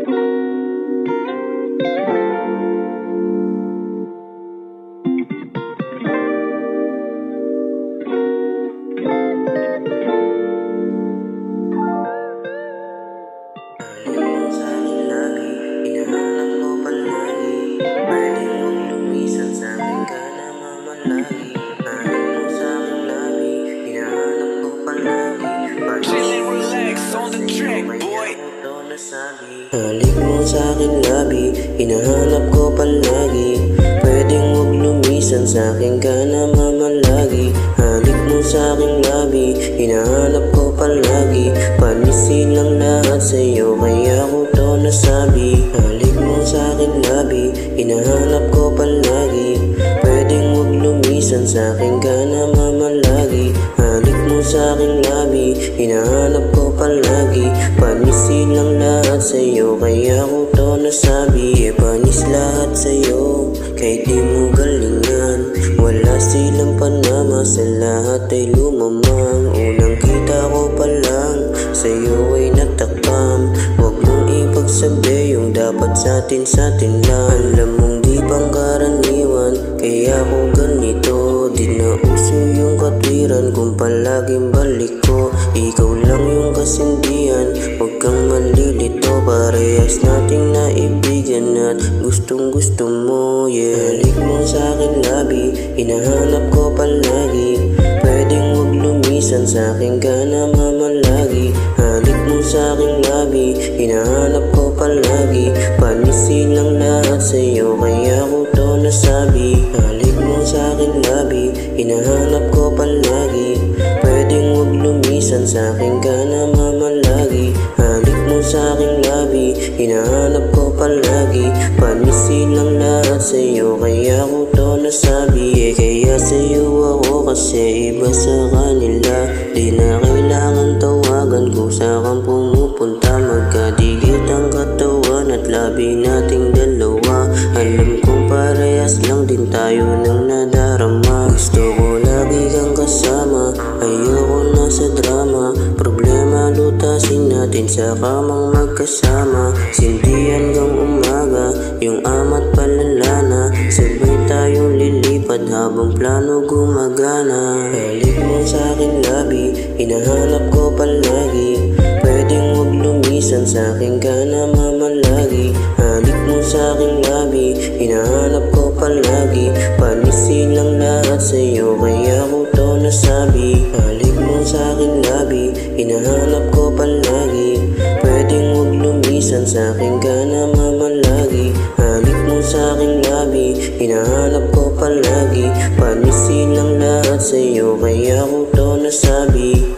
Halik mo sa'kin labi, hinahanap ko palagi. Pwedeng huwag lumisan sa'kin ka namamalagi. Halik mo sa'king labi, hinahanap ko palagi. Panisin lang lahat sa'yo kaya ko to nasabi. Halik mo sa'kin labi, hinahanap ko palagi. Pwedeng huwag lumisan sa'kin ka namamalagi. Halik mo sa'king labi, hinahanap ko palagi. Panisin lang lahat sa'yo kaya ko to nasabi. Panis lahat sa'yo kahit di mo galingan. Wala silang panama, sa lahat ay lumamang. Unang kita ko pa lang sa'yo ay natakam. Huwag mong ipagsabi yung dapat sa'tin lang. Alam mong di pangkaraniwan kaya ko ganito. Di na uso yung katwiran kung palaging balik ko. Ikaw lang yung kasindihan, huwag kang malilito. Parehas nating naibigan at gustong gusto mo, yeah. Halik mo sa'kin labi, hinahanap ko palagi. Pwedeng huwag lumisan sa'kin ka namamalagi. Halik mo sa'king labi, hinahanap ko palagi. Panisin lang lahat sa'yo kaya ko to nasabi. Halik mo sa'kin labi, hinahanap ko palagi. Pwedeng huwag lumisan sa'kin ka namamalagi. Halik mo sa'king labi, hinahanap ko palagi. Panisin lang lahat sa'yo kaya ko to nasabi. Kaya sa'yo ako kasi iba sa kanila. Di na kailangan tawagan kung saan pumupunta. Magkadikit ang katawan at labi nating dalawa. Alam kong parehas lang din tayo ng nadarama. Gusto ko lagi kang kasama, ayoko na sa drama. Problema lutasin natin sa kamang magkasama. Sindi hanggang umaga, yung ama't palalana. Sabay tayong lilipad habang plano gumagana. Halik mo sa'kin labi, hinahanap ko palagi. Pwedeng huwag lumisan sa'kin ka namamalagi. Halik mo sa'king labi, hinahanap ko palagi. Panisin lang lahat sa'yo kaya ko to nasabi. Halik mo sa'king labi, hinahanap ko palagi. Pwedeng huwag lumisan sa'kin ka namamalagi. Halik mo sa'king labi, hinahanap ko palagi. Panisin lang lahat sa'yo kaya ko to nasabi.